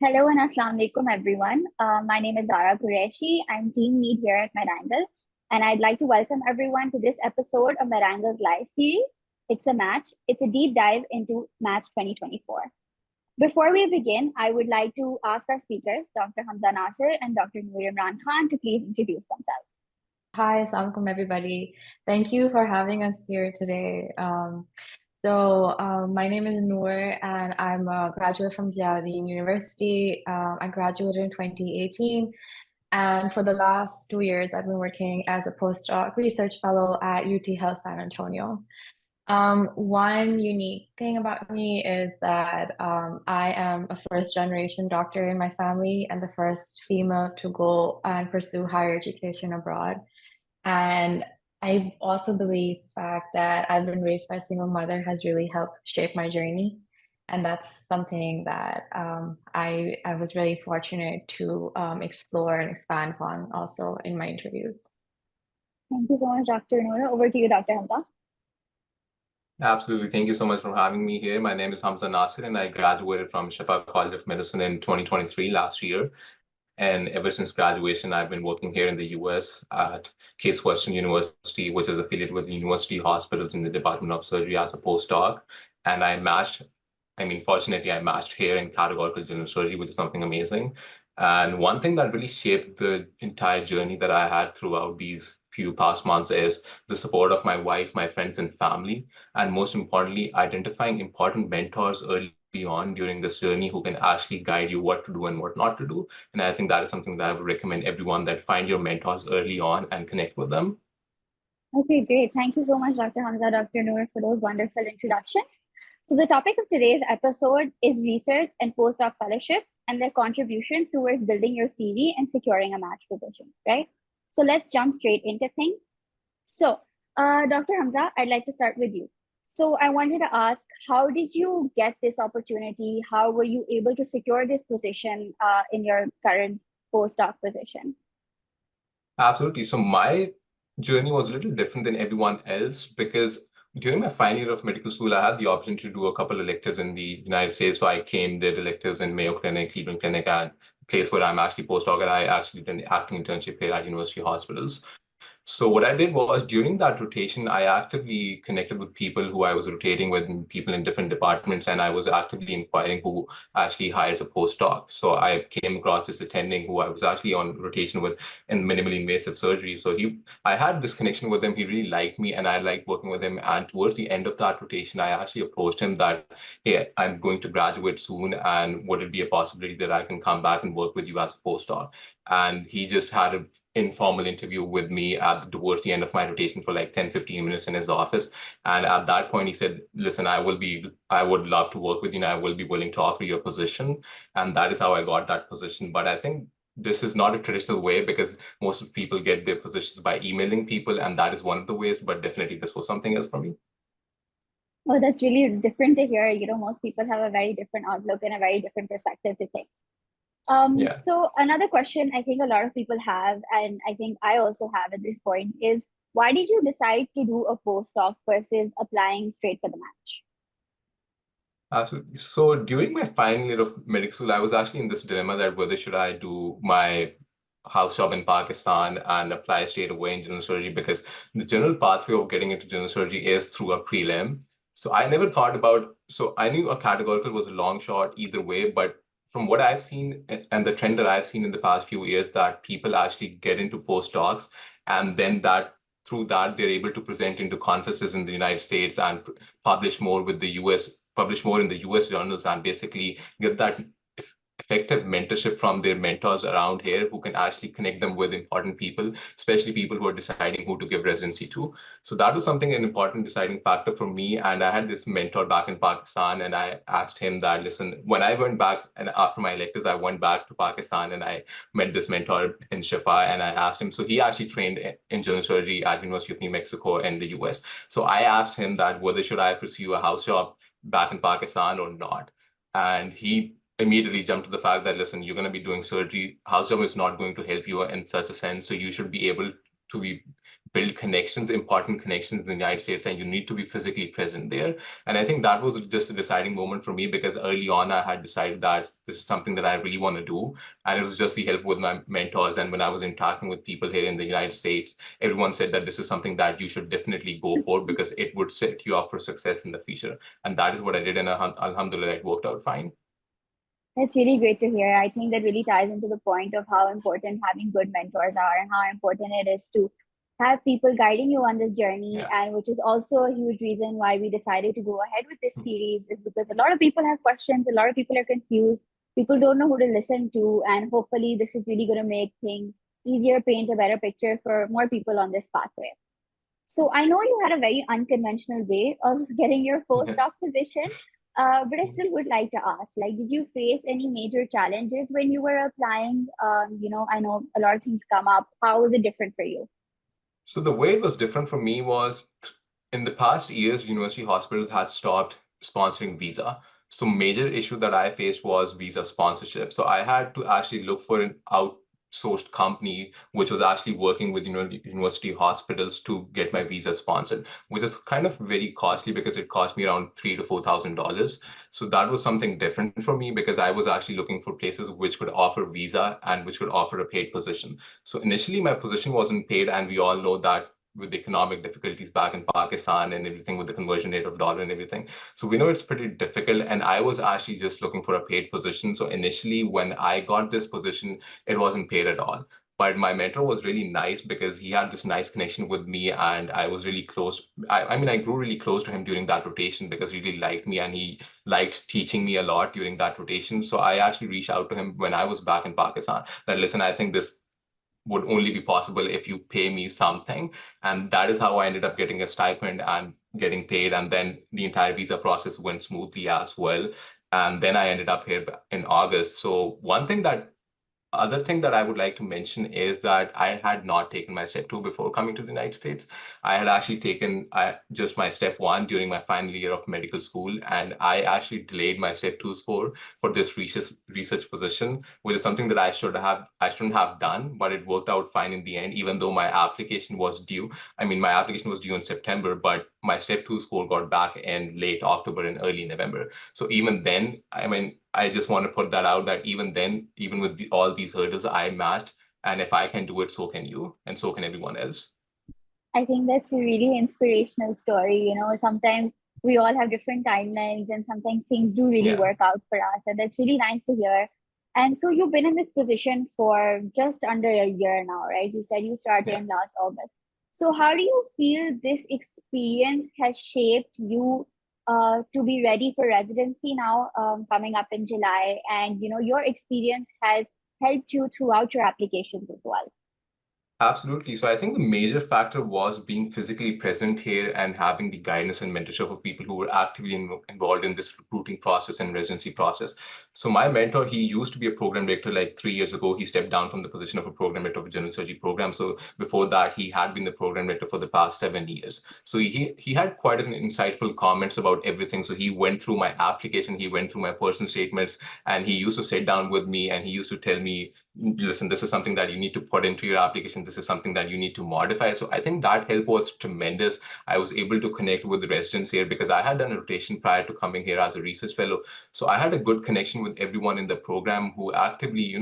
Hello and Assalamu alaikum, everyone. My name is Zara Qureshi. I'm team lead here at MedAngle, and I'd like to welcome everyone to this episode of MedAngle's live series. It's a match. It's a deep dive into Match 2024. Before we begin, I would like to ask our speakers, Dr. Hamza Naseem and Dr. Imran Khan, to please introduce themselves. Hi, assalamu alaikum, everybody. Thank you for having us here today. My name is Noor, and I'm a graduate from Ziauddin University. I graduated in 2018, and for the last 2 years, I've been working as a postdoc research fellow at UT Health San Antonio. One unique thing about me is that I am a first generation doctor in my family and the first female to go and pursue higher education abroad. And I also believe the fact that I've been raised by a single mother has really helped shape my journey. And that's something that I was really fortunate to explore and expand upon also in my interviews. Thank you so much, Dr. Noor. Over to you, Dr. Hamza. Absolutely. Thank you so much for having me here. My name is Hamza Naseem, and I graduated from Shifa College of Medicine in 2023 last year. And ever since graduation, I've been working here in the US at Case Western University, which is affiliated with university hospitals in the Department of Surgery as a postdoc. And fortunately, I matched here in categorical general surgery, which is something amazing. And one thing that really shaped the entire journey that I had throughout these few past months is the support of my wife, my friends, and family. And most importantly, identifying important mentors early on during this journey who can actually guide you what to do and what not to do. And I think that is something that I would recommend everyone, that find your mentors early on and connect with them. Okay, great. Thank you so much, Dr. Hamza, Dr. Noor, for those wonderful introductions. So the topic of today's episode is research and postdoc fellowships and their contributions towards building your CV and securing a match position, right? So let's jump straight into things. So, Dr. Hamza, I'd like to start with you. So I wanted to ask, how did you get this opportunity? How were you able to secure this position in your current postdoc position? Absolutely. So my journey was a little different than everyone else because during my final year of medical school, I had the opportunity to do a couple of electives in the United States. So I did electives in Mayo Clinic, Cleveland Clinic, and place where I'm actually postdoc, and I actually did an acting internship here at university hospitals. So what I did was, during that rotation, I actively connected with people who I was rotating with, and people in different departments, and I was actively inquiring who actually hires a postdoc. So I came across this attending who I was actually on rotation with in minimally invasive surgery. So I had this connection with him. He really liked me, and I liked working with him. And towards the end of that rotation, I actually approached him that, hey, I'm going to graduate soon, and would it be a possibility that I can come back and work with you as a postdoc? And he just had an informal interview with me towards the end of my rotation for like 10-15 minutes in his office. And at that point, he said, listen, I would love to work with you, and I will be willing to offer you a position. And that is how I got that position. But I think this is not a traditional way, because most of people get their positions by emailing people, and that is one of the ways, but definitely this was something else for me. Oh, that's really different to hear. Most people have a very different outlook and a very different perspective to things. Yeah. So another question I think a lot of people have, and I think I also have at this point, is why did you decide to do a postdoc versus applying straight for the match? Absolutely. So during my final year of medical school, I was actually in this dilemma that whether should I do my house job in Pakistan and apply straight away in general surgery, because the general pathway of getting into general surgery is through a prelim. So I never thought about, so I knew a categorical was a long shot either way, but from what I've seen and the trend that I've seen in the past few years, that people actually get into postdocs, and then through that, they're able to present into conferences in the United States and publish more in the US journals, and basically get that effective mentorship from their mentors around here who can actually connect them with important people, especially people who are deciding who to give residency to. So that was an important deciding factor for me. And I had this mentor back in Pakistan, and I asked him that, listen, when I went back and after my electives, I went back to Pakistan and I met this mentor in Shifa, and I asked him, so he actually trained in general surgery at University of New Mexico in the US. So I asked him that whether should I pursue a house job back in Pakistan or not. And he immediately jumped to the fact that, listen, you're going to be doing surgery. House job is not going to help you in such a sense. So you should be able to be build connections, important connections in the United States, and you need to be physically present there. And I think that was just a deciding moment for me, because early on I had decided that this is something that I really want to do. And it was just the help with my mentors. And when I was interacting with people here in the United States, everyone said that this is something that you should definitely go for, because it would set you up for success in the future. And that is what I did. And alhamdulillah, it worked out fine. That's really great to hear. I think that really ties into the point of how important having good mentors are and how important it is to have people guiding you on this journey. Yeah. And which is also a huge reason why we decided to go ahead with this series, is because a lot of people have questions, a lot of people are confused, people don't know who to listen to, and hopefully this is really going to make things easier, paint a better picture for more people on this pathway. So I know you had a very unconventional way of getting your postdoc position, but I still would like to ask, like, did you face any major challenges when you were applying? I know a lot of things come up. How was it different for you? So the way it was different for me was, in the past years, university hospitals had stopped sponsoring visa. So major issue that I faced was visa sponsorship. So I had to actually look for an outsourced company which was actually working with university hospitals to get my visa sponsored, which is kind of very costly because it cost me around $3,000 to $4,000. So that was something different for me, because I was actually looking for places which could offer visa and which could offer a paid position. So initially my position wasn't paid, and we all know that with the economic difficulties back in Pakistan and everything, with the conversion rate of dollar and everything. So we know it's pretty difficult. And I was actually just looking for a paid position. So initially when I got this position, it wasn't paid at all. But my mentor was really nice, because he had this nice connection with me, and I was really close. I grew really close to him during that rotation, because he really liked me and he liked teaching me a lot during that rotation. So I actually reached out to him when I was back in Pakistan that, listen, I think this would only be possible if you pay me something. And that is how I ended up getting a stipend and getting paid. And then the entire visa process went smoothly as well. And then I ended up here in August. So other thing that I would like to mention is that I had not taken my step 2 before coming to the United States. I had actually taken just my step 1 during my final year of medical school, and I actually delayed my step 2 score for this research position, which is something that I shouldn't have done, but it worked out fine in the end, even though my application was due. My application was due in September, but my step 2 score got back in late October and early November. So even then, I just want to put that out, that even then, even with all these hurdles, I matched. And if I can do it, so can you, and so can everyone else. I think that's a really inspirational story. Sometimes we all have different timelines, and sometimes things do really Yeah. work out for us. And that's really nice to hear. And so you've been in this position for just under a year now, right? You said you started in last August. So how do you feel this experience has shaped you to be ready for residency now, coming up in July? And, your experience has helped you throughout your applications as well. Absolutely. So I think the major factor was being physically present here and having the guidance and mentorship of people who were actively involved in this recruiting process and residency process. So my mentor, he used to be a program director like 3 years ago. He stepped down from the position of a program director of a general surgery program. So before that, he had been the program director for the past 7 years. So he had quite an insightful comments about everything. So he went through my application, he went through my personal statements, and he used to sit down with me and he used to tell me, listen, this is something that you need to put into your application. This is something that you need to modify. So I think that help was tremendous. I was able to connect with the residents here because I had done a rotation prior to coming here as a research fellow. So I had a good connection with everyone in the program who actively,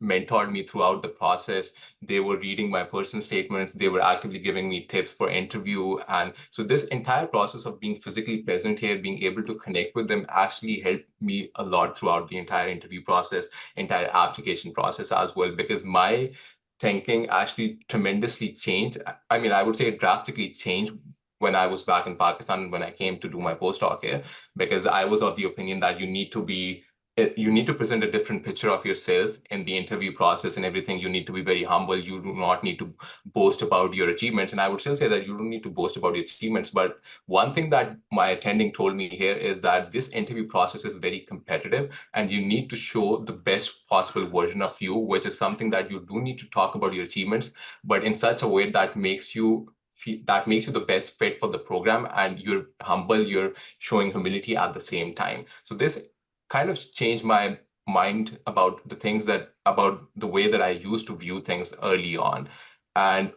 mentored me throughout the process. They were reading my personal statements. They were actively giving me tips for interview. And so this entire process of being physically present here, being able to connect with them actually helped me a lot throughout the entire interview process, entire application process as well, because my thinking actually tremendously changed. I would say it drastically changed when I was back in Pakistan, when I came to do my postdoc here, because I was of the opinion that you need to present a different picture of yourself in the interview process and everything. You need to be very humble. You do not need to boast about your achievements. And I would still say that you don't need to boast about your achievements. But one thing that my attending told me here is that this interview process is very competitive and you need to show the best possible version of you, which is something that you do need to talk about your achievements, but in such a way that makes you the best fit for the program, and you're humble, you're showing humility at the same time. So this kind of changed my mind about the way that I used to view things early on. And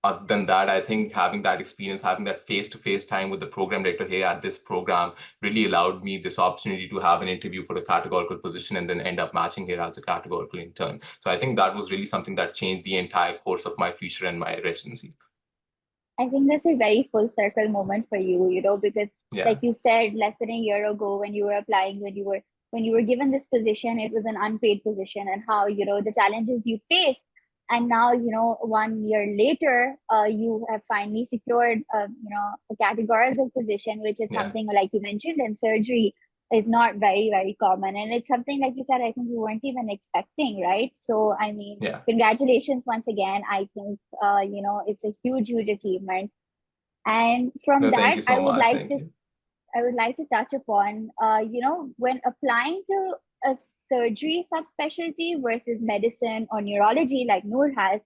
other than that, I think having that experience, having that face-to-face time with the program director here at this program really allowed me this opportunity to have an interview for a categorical position and then end up matching here as a categorical intern. So I think that was really something that changed the entire course of my future and my residency. I think that's a very full circle moment for you, because like Yeah. you said, less than a year ago when you were applying, when you were given this position, it was an unpaid position, and how, the challenges you faced. And now, 1 year later, you have finally secured, a categorical position, which is Yeah. something like you mentioned in surgery is not very, very common. And it's something, like you said, I think you weren't even expecting, right? So, I mean, Yeah. congratulations once again. I think, it's a huge, huge achievement. And from No, thank that, you so much. Thank you. I would like to touch upon, when applying to a surgery subspecialty versus medicine or neurology like Noor has,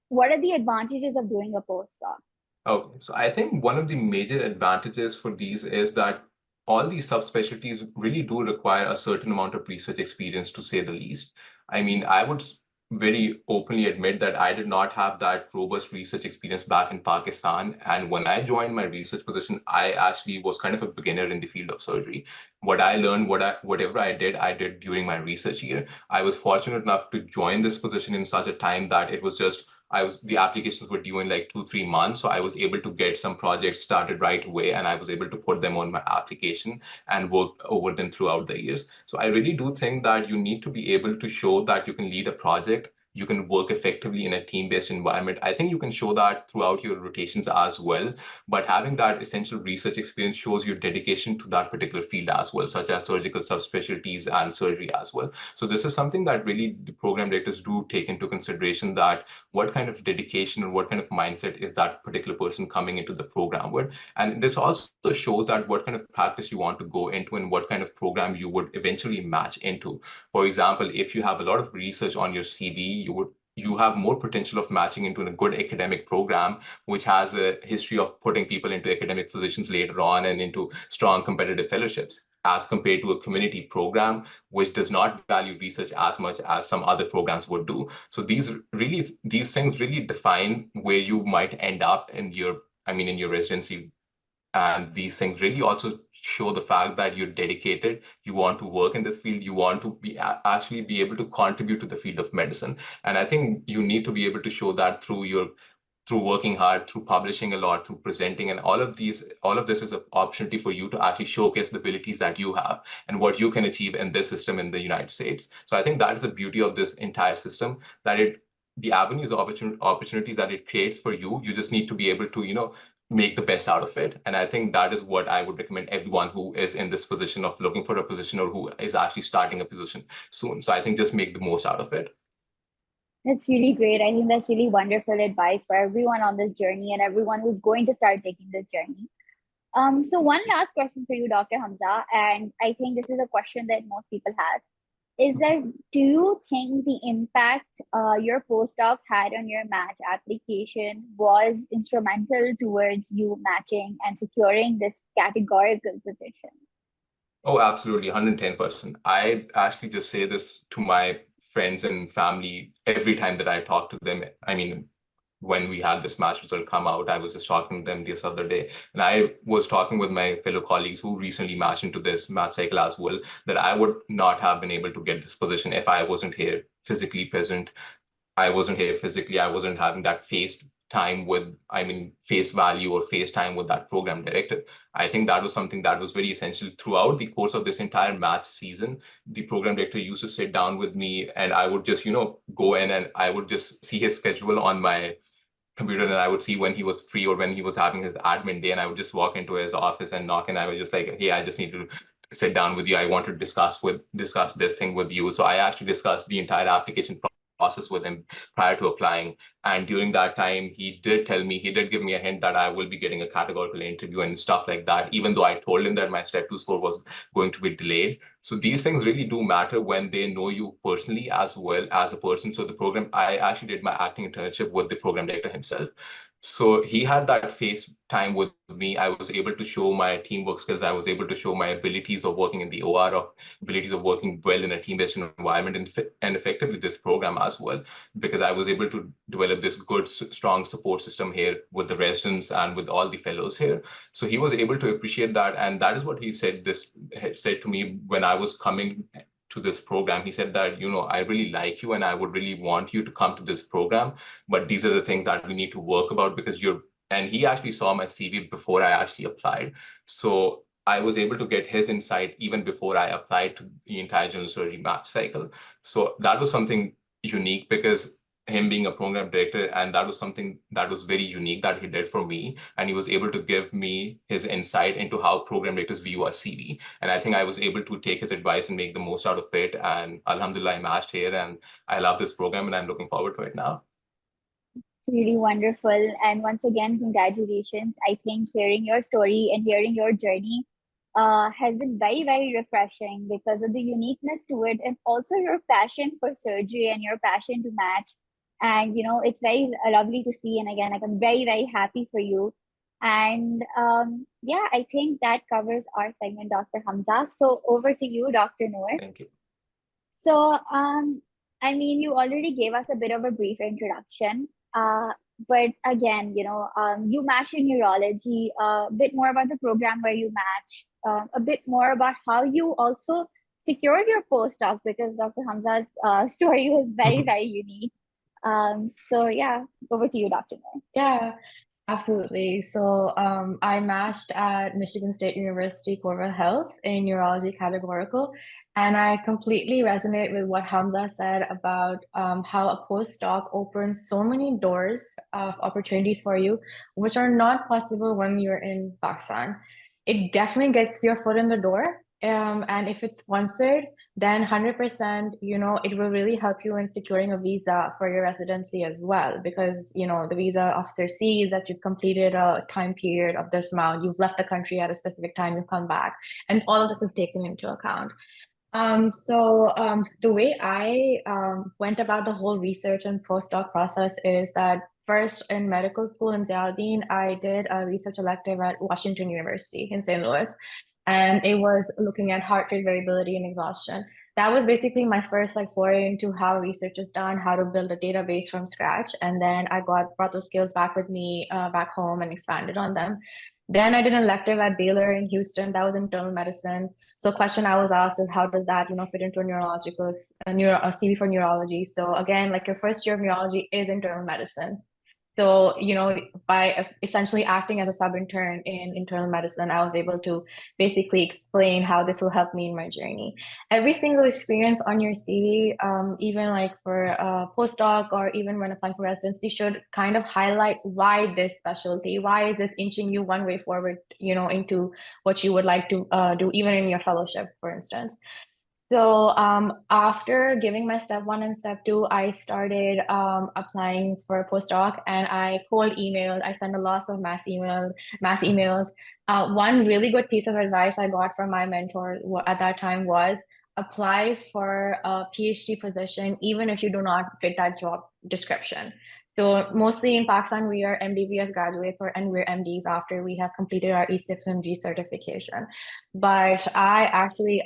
what are the advantages of doing a postdoc? Okay, so I think one of the major advantages for these is that all these subspecialties really do require a certain amount of research experience, to say the least. I mean, I would very openly admit that I did not have that robust research experience back in Pakistan. And when I joined my research position, I actually was kind of a beginner in the field of surgery. What I learned, whatever I did during my research year. I was fortunate enough to join this position in such a time that it was just the applications were due in like 2-3 months. So I was able to get some projects started right away, and I was able to put them on my application and work over them throughout the years. So I really do think that you need to be able to show that you can lead a project, you can work effectively in a team-based environment. I think you can show that throughout your rotations as well, but having that essential research experience shows your dedication to that particular field as well, such as surgical subspecialties and surgery as well. So this is something that really the program directors do take into consideration, that what kind of dedication or what kind of mindset is that particular person coming into the program with. And this also shows that what kind of practice you want to go into and what kind of program you would eventually match into. For example, if you have a lot of research on your CV, you have more potential of matching into a good academic program, which has a history of putting people into academic positions later on and into strong competitive fellowships, as compared to a community program, which does not value research as much as some other programs would do. So these things really define where you might end up in your residency. And these things really also show the fact that you're dedicated, you want to work in this field, you want to actually be able to contribute to the field of medicine. And I think you need to be able to show that through working hard, through publishing a lot, through presenting, and all of this is an opportunity for you to actually showcase the abilities that you have and what you can achieve in this system in the United States. So I think that is the beauty of this entire system, that the avenues of opportunities that it creates for you, you just need to be able to, make the best out of it. And I think that is what I would recommend everyone who is in this position of looking for a position or who is actually starting a position soon. So I think just make the most out of it. That's really great. I think that's really wonderful advice for everyone on this journey and everyone who's going to start taking this journey. So one last question for you, Dr. Hamza, and I think this is a question that most people have, is that do you think the impact your postdoc had on your match application was instrumental towards you matching and securing this categorical position? Oh, absolutely, 110%. I actually just say this to my friends and family every time that I talk to them. I mean, when we had this match result come out, I was just talking to them this other day, and I was talking with my fellow colleagues who recently matched into this match cycle as well, that I would not have been able to get this position if I wasn't here physically present. I wasn't here physically. I wasn't having that face value or face time with that program director. I think that was something that was very essential throughout the course of this entire match season. The program director used to sit down with me, and I would just, go in and I would just see his schedule on my computer, and I would see when he was free or when he was having his admin day, and I would just walk into his office and knock, and I was just like, hey, I just need to sit down with you. I want to discuss this thing with you. So I actually discussed the entire application process with him prior to applying. And during that time, he did give me a hint that I will be getting a categorical interview and stuff like that, even though I told him that my step 2 score was going to be delayed. So these things really do matter when they know you personally as well as a person. So I actually did my acting internship with the program director himself. So he had that face time with me. I was able to show my teamwork skills. I was able to show my abilities of working in the OR, of abilities of working well in a team-based environment, and effectively this program as well, because I was able to develop this good, strong support system here with the residents and with all the fellows here. So he was able to appreciate that, and that is what he said to me when I was coming to this program. He said that, I really like you and I would really want you to come to this program, but these are the things that we need to work about because and he actually saw my CV before I actually applied. So I was able to get his insight even before I applied to the entire general surgery match cycle. So that was something unique because him being a program director, and that was something that was very unique that he did for me. And he was able to give me his insight into how program directors view our CV. And I think I was able to take his advice and make the most out of it. And Alhamdulillah, I matched here and I love this program and I'm looking forward to it now. It's really wonderful. And once again, congratulations. I think hearing your story and hearing your journey has been very, very refreshing because of the uniqueness to it and also your passion for surgery and your passion to match. And, it's very lovely to see. And again, like, I'm very, very happy for you. And yeah, I think that covers our segment, Dr. Hamza. So over to you, Dr. Noor. Thank you. So, I mean, you already gave us a bit of a brief introduction, but again, you match in neurology, a bit more about the program where you match, a bit more about how you also secured your postdoc because Dr. Hamza's story was very, very unique. So yeah, over to you, Dr. Noor. Yeah, absolutely. So I matched at Michigan State University Cornell Health in neurology categorical, and I completely resonate with what Hamza said about how a postdoc opens so many doors of opportunities for you, which are not possible when you're in Pakistan. It definitely gets your foot in the door. And if it's sponsored, then 100%, it will really help you in securing a visa for your residency as well, because, the visa officer sees that you've completed a time period of this amount, you've left the country at a specific time, you've come back, and all of this is taken into account. The way I went about the whole research and postdoc process is that first in medical school in Ziauddin, I did a research elective at Washington University in St. Louis, and it was looking at heart rate variability and exhaustion. That was basically my first foray into how research is done, how to build a database from scratch, and then I brought those skills back with me back home and expanded on them. Then I did an elective at Baylor in Houston. That was internal medicine. So a question I was asked is how does that, fit into a CV for neurology? So again, your first year of neurology is internal medicine. So, by essentially acting as a sub-intern in internal medicine, I was able to basically explain how this will help me in my journey. Every single experience on your CV, even for a postdoc or even when applying for residency, should kind of highlight why this specialty, why is this inching you one way forward, into what you would like to do, even in your fellowship, for instance. So after giving my step 1 and step 2, I started applying for a postdoc, and I cold emailed. I sent a lot of mass emails. One really good piece of advice I got from my mentor at that time was apply for a PhD position, even if you do not fit that job description. So mostly in Pakistan, we are MBBS graduates and we're MDs after we have completed our ECFMG certification. But I actually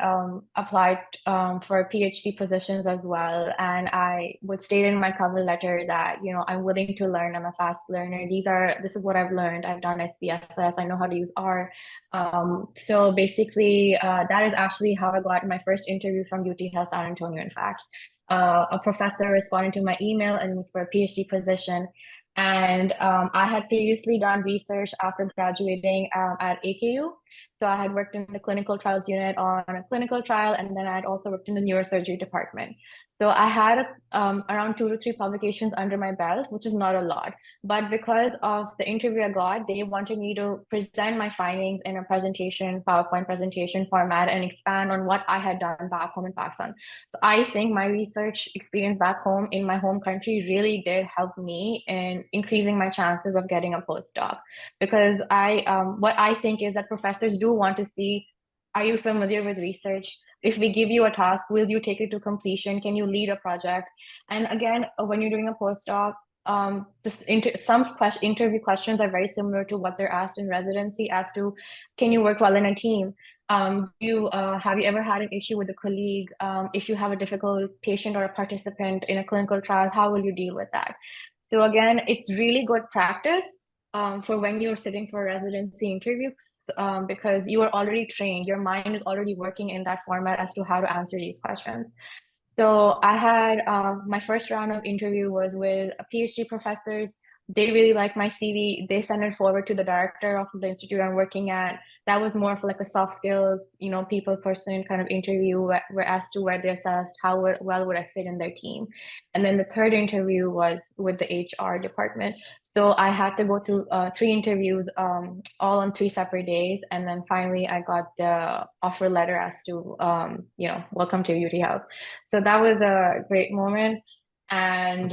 applied for PhD positions as well. And I would state in my cover letter that, I'm willing to learn. I'm a fast learner. This is what I've learned. I've done SPSS. I know how to use R. So basically, that is actually how I got my first interview from UT Health San Antonio, in fact. A professor responded to my email and it was for a PhD position. And I had previously done research after graduating at AKU. So I had worked in the clinical trials unit on a clinical trial, and then I had also worked in the neurosurgery department. So I had around 2 to 3 publications under my belt, which is not a lot. But because of the interview I got, they wanted me to present my findings in a presentation, PowerPoint presentation format, and expand on what I had done back home in Pakistan. So I think my research experience back home in my home country really did help me in increasing my chances of getting a postdoc. Because what I think is that professors do want to see, are you familiar with research? If we give you a task, will you take it to completion? Can you lead a project? And again, when you're doing a postdoc, interview questions are very similar to what they're asked in residency as to, can you work well in a team? Have you ever had an issue with a colleague? If you have a difficult patient or a participant in a clinical trial, how will you deal with that? So again, it's really good practice for when you're sitting for residency interviews because you are already trained. Your mind is already working in that format as to how to answer these questions. So I had my first round of interview was with PhD professors. They really liked my CV. They sent it forward to the director of the institute I'm working at. That was more of like a soft skills, people person kind of interview where as to where they assessed how well would I fit in their team. And then the third interview was with the HR department. So I had to go through 3 interviews, all on 3 separate days. And then finally I got the offer letter as to, welcome to UT Health. So that was a great moment. And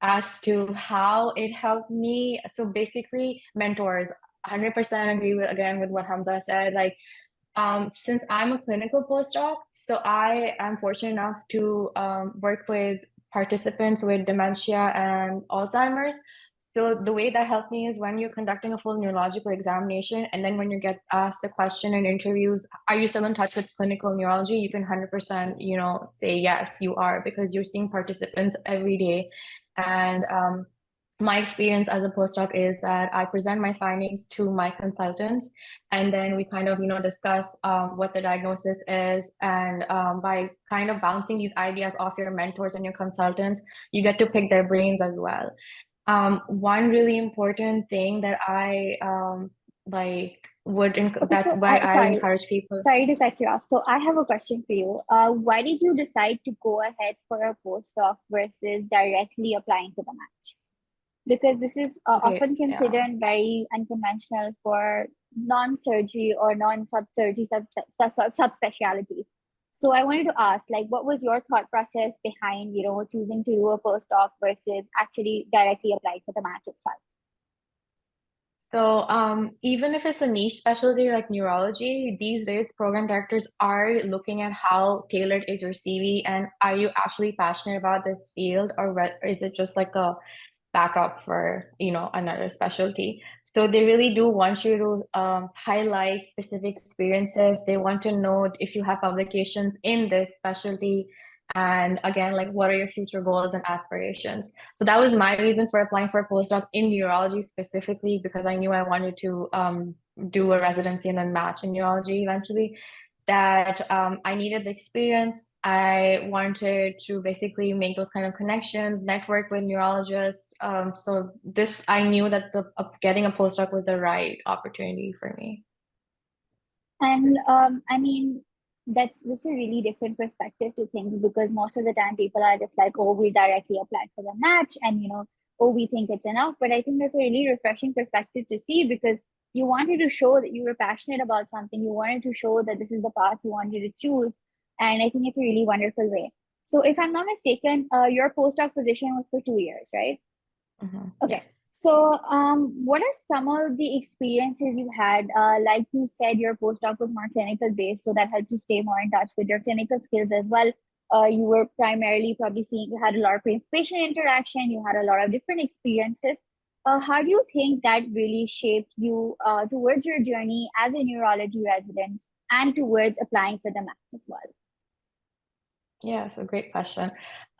as to how it helped me, so basically mentors, 100% agree with what Hamza said. Like, since I'm a clinical postdoc, so I am fortunate enough to work with participants with dementia and Alzheimer's. So the way that helped me is when you're conducting a full neurological examination, and then when you get asked the question in interviews, are you still in touch with clinical neurology? You can 100%, say yes, you are, because you're seeing participants every day. And my experience as a postdoc is that I present my findings to my consultants, and then we kind of, discuss what the diagnosis is. And by kind of bouncing these ideas off your mentors and your consultants, you get to pick their brains as well. One really important thing that I that's why I encourage people. Sorry to cut you off. So I have a question for you. Why did you decide to go ahead for a postdoc versus directly applying to the match? Because this is often considered very unconventional for non-surgery or non-subsurgery subspecialties. So I wanted to ask, what was your thought process behind, choosing to do a postdoc versus actually directly applying for the match itself? So even if it's a niche specialty like neurology, these days program directors are looking at how tailored is your CV, and are you actually passionate about this field, or is it just like a backup for another specialty? So they really do want you to highlight specific experiences. They want to know if you have publications in this specialty, and again, like, what are your future goals and aspirations? So that was my reason for applying for a postdoc in neurology specifically, because I knew I wanted to do a residency and then match in neurology eventually. That I needed the experience. I wanted to basically make those kind of connections, network with neurologists. So I knew that getting a postdoc was the right opportunity for me. And I mean, that's a really different perspective to think, because most of the time people are just like, oh, we directly applied for the match, and oh, we think it's enough. But I think that's a really refreshing perspective to see, because you wanted to show that you were passionate about something. You wanted to show that this is the path you wanted to choose. And I think it's a really wonderful way. So if I'm not mistaken, your postdoc position was for 2 years, right? Mm-hmm. Okay. Yes. So what are some of the experiences you had? Like you said, your postdoc was more clinical based, so that helped you stay more in touch with your clinical skills as well. You were primarily probably you had a lot of patient interaction, you had a lot of different experiences. How do you think that really shaped you towards your journey as a neurology resident and towards applying for the match as well? Yeah, so great question.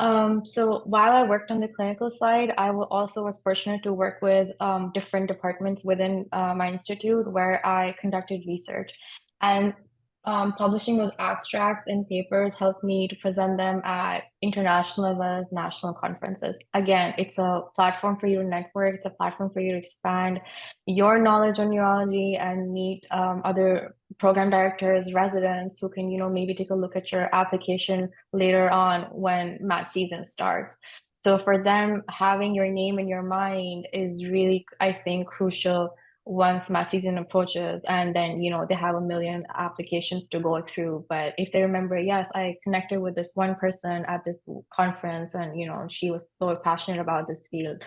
So while I worked on the clinical side, I also was fortunate to work with different departments within my institute where I conducted research. And publishing those abstracts and papers helped me to present them at international as well as national conferences. Again, it's a platform for you to network, it's a platform for you to expand your knowledge on neurology and meet other program directors, residents who can, maybe take a look at your application later on when mat season starts. So for them, having your name in your mind is really, I think, crucial once mat season approaches, and then they have a million applications to go through. But if they remember, yes, I connected with this one person at this conference, and she was so passionate about this field,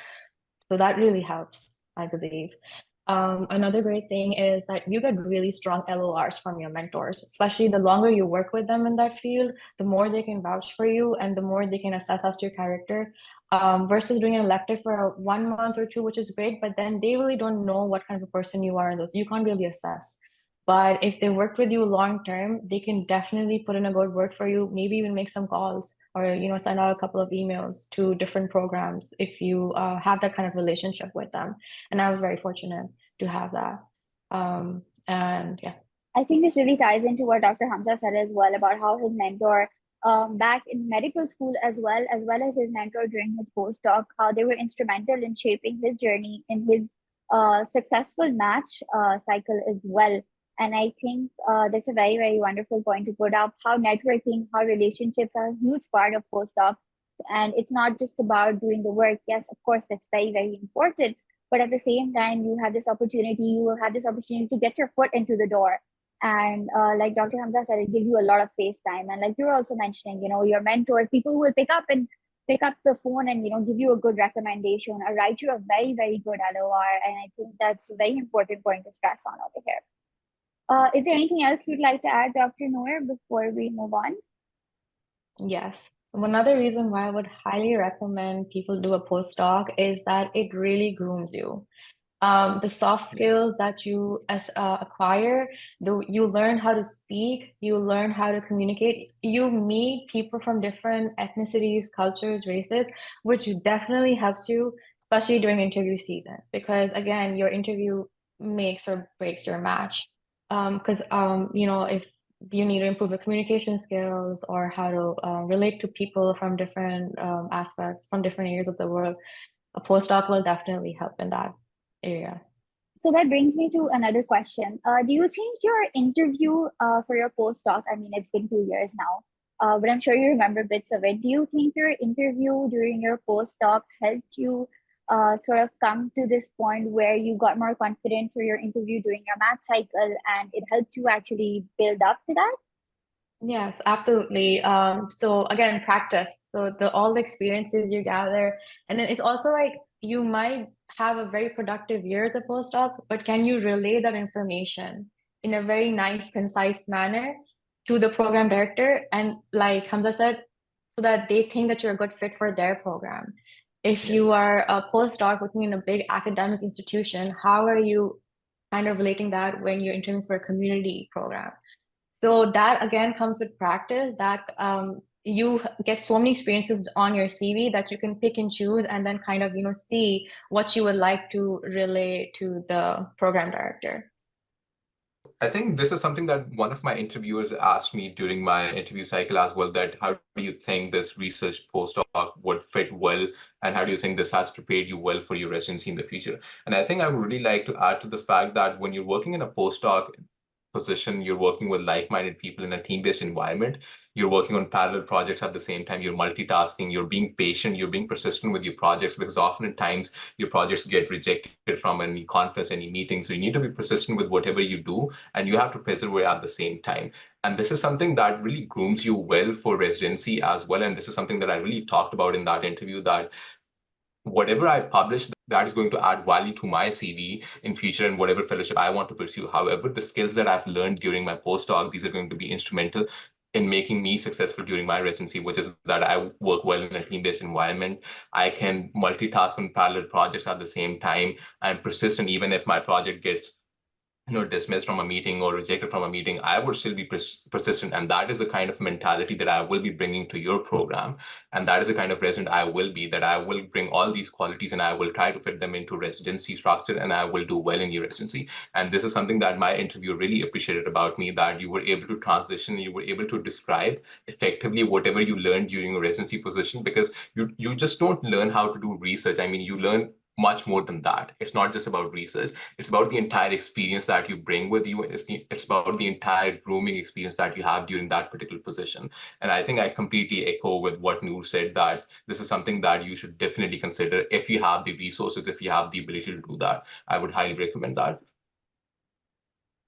so that really helps, I believe. Another great thing is that you get really strong LORs from your mentors, especially the longer you work with them in that field, the more they can vouch for you and the more they can assess as to your character. Versus doing an elective for 1 month or two, which is great, but then they really don't know what kind of a person you are in those. You can't really assess. But if they work with you long term, they can definitely put in a good word for you, maybe even make some calls or send out a couple of emails to different programs if you have that kind of relationship with them. And I was very fortunate to have that. And yeah. I think this really ties into what Dr. Hamza said as well about how his mentor back in medical school as well as his mentor during his postdoc, how they were instrumental in shaping his journey in his successful match cycle as well. And I think that's a very, very wonderful point to put up, how networking, how relationships are a huge part of postdoc. And it's not just about doing the work. Yes, of course, that's very, very important. But at the same time, you will have this opportunity to get your foot into the door. And like Dr. Hamza said, it gives you a lot of face time. And like you were also mentioning, your mentors, people who will pick up the phone and give you a good recommendation or write you a very, very good LOR. And I think that's a very important point to stress on over here. Is there anything else you'd like to add, Dr. Noor, before we move on? Yes. One other reason why I would highly recommend people do a postdoc is that it really grooms you. The soft skills that you acquire, you learn how to speak, you learn how to communicate, you meet people from different ethnicities, cultures, races, which definitely helps you, especially during interview season, because again, your interview makes or breaks your match. Because if you need to improve your communication skills or how to relate to people from different aspects, from different areas of the world, a postdoc will definitely help in that area. So that brings me to another question. Do you think your interview for your postdoc, I mean, it's been 2 years now, but I'm sure you remember bits of it. Do you think your interview during your postdoc helped you sort of come to this point where you got more confident for your interview during your math cycle and it helped you actually build up to that? Yes, absolutely. So again, practice. So all the experiences you gather, and then it's also like you might have a very productive year as a postdoc, but can you relay that information in a very nice, concise manner to the program director? And like Hamza said, so that they think that you're a good fit for their program. If you are a postdoc working in a big academic institution, how are you kind of relating that when you're interviewing for a community program? So that again comes with practice, that you get so many experiences on your CV that you can pick and choose and then kind of, see what you would like to relay to the program director. I think this is something that one of my interviewers asked me during my interview cycle as well, that how do you think this research postdoc would fit well, and how do you think this has prepared you well for your residency in the future? And I think I would really like to add to the fact that when you're working in a postdoc position, you're working with like-minded people in a team-based environment. You're working on parallel projects at the same time. You're multitasking. You're being patient. You're being persistent with your projects, because oftentimes your projects get rejected from any conference, any meeting. So you need to be persistent with whatever you do, and you have to persevere at the same time. And this is something that really grooms you well for residency as well. And this is something that I really talked about in that interview, that whatever I publish, that is going to add value to my CV in future and whatever fellowship I want to pursue. However, the skills that I've learned during my postdoc, these are going to be instrumental in making me successful during my residency, which is that I work well in a team-based environment. I can multitask on parallel projects at the same time. I'm persistent even if my project gets dismissed from a meeting or rejected from a meeting, I would still be persistent. And that is the kind of mentality that I will be bringing to your program. And that is the kind of resident I will be, that I will bring all these qualities and I will try to fit them into residency structure, and I will do well in your residency. And this is something that my interviewer really appreciated about me, that you were able to transition, you were able to describe effectively whatever you learned during your residency position, because you just don't learn how to do research. I mean, you learn much more than that. It's not just about research. It's about the entire experience that you bring with you. It's about the entire grooming experience that you have during that particular position. And I think I completely echo with what Noor said, that this is something that you should definitely consider if you have the resources, if you have the ability to do that. I would highly recommend that.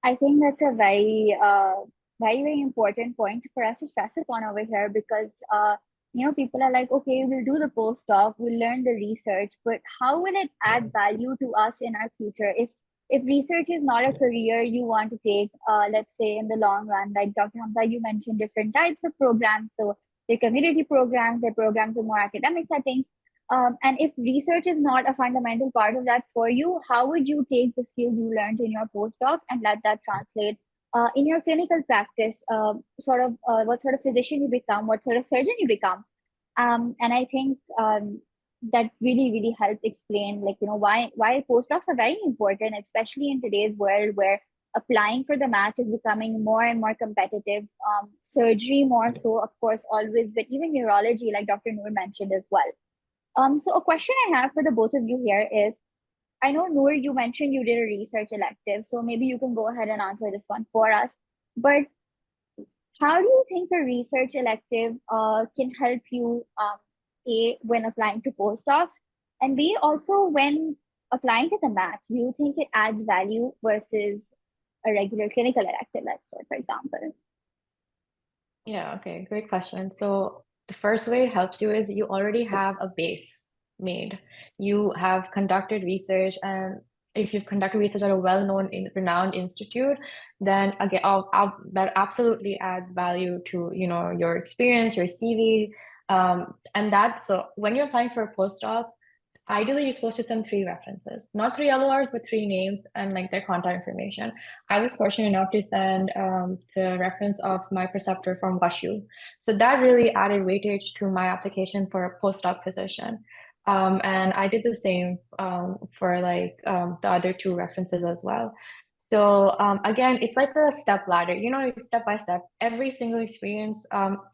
I think that's a very, very important point for us to stress upon over here, because people are like, okay, we'll do the postdoc, we'll learn the research, but how will it add value to us in our future? If if research is not a career you want to take, let's say in the long run, like Dr. Hamza, you mentioned different types of programs. So they're community programs, they're programs in more academic settings. And if research is not a fundamental part of that for you, how would you take the skills you learned in your postdoc and let that translate in your clinical practice? What sort of physician you become, what sort of surgeon you become. And I think that really helped explain, like, why postdocs are very important, especially in today's world where applying for the match is becoming more and more competitive. Surgery more so, of course, always, but even neurology, like Dr. Noor mentioned as well. So a question I have for the both of you here is, I know, Noor, you mentioned you did a research elective, so maybe you can go ahead and answer this one for us. But how do you think a research elective can help you, A, when applying to postdocs, and B, also when applying to the match? Do you think it adds value versus a regular clinical elective, let's say, for example? Yeah, okay, great question. So the first way it helps you is you already have a base made. You have conducted research, and if you've conducted research at a well-known, renowned institute, then again, that absolutely adds value to, your experience, your CV, so when you're applying for a postdoc, ideally, you're supposed to send 3 references, not 3 LORs, but 3 names and like their contact information. I was fortunate enough to send the reference of my preceptor from WashU. So that really added weightage to my application for a postdoc position. And I did the same for the other 2 references as well. So again, it's like a step ladder, step by step. Every single experience,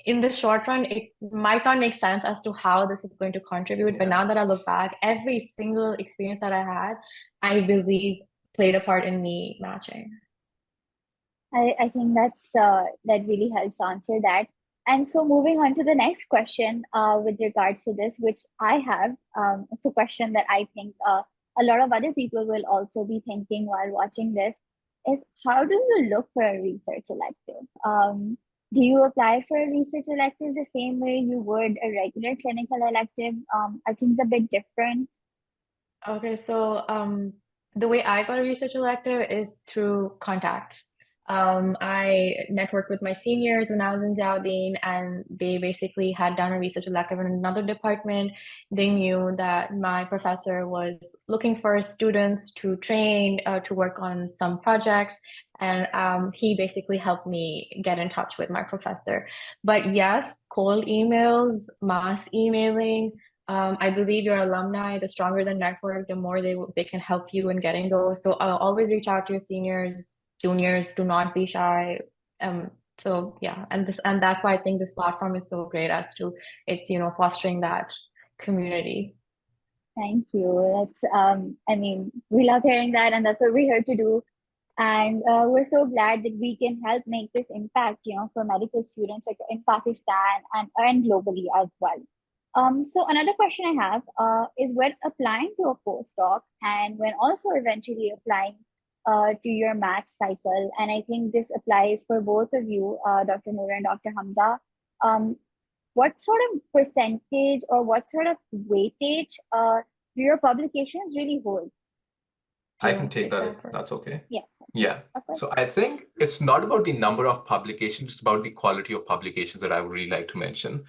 in the short run, it might not make sense as to how this is going to contribute. But now that I look back, every single experience that I had, I believe played a part in me matching. I think that really helps answer that. And so moving on to the next question with regards to this, which I have, it's a question that I think a lot of other people will also be thinking while watching this, is how do you look for a research elective? Do you apply for a research elective the same way you would a regular clinical elective? Are things a bit different? Okay, so the way I got a research elective is through contacts. I networked with my seniors when I was in Dowding, and they basically had done a research elective in another department. They knew that my professor was looking for students to train to work on some projects, and he basically helped me get in touch with my professor. But yes, cold emails, mass emailing. I believe your alumni, the stronger the network, the more they can help you in getting those. So always reach out to your seniors, juniors. Do not be shy. So yeah, and that's why I think this platform is so great as to it's fostering that community. Thank you. That's I mean, we love hearing that, and that's what we're here to do. And we're so glad that we can help make this impact, for medical students in Pakistan and globally as well. So another question I have is, when applying to a postdoc and when also eventually applying to your match cycle, and I think this applies for both of you, Dr. Noor and Dr. Hamza, what sort of percentage or what sort of weightage do your publications really hold? I can take that if that's okay. Yeah. Yeah. So I think it's not about the number of publications, it's about the quality of publications that I would really like to mention.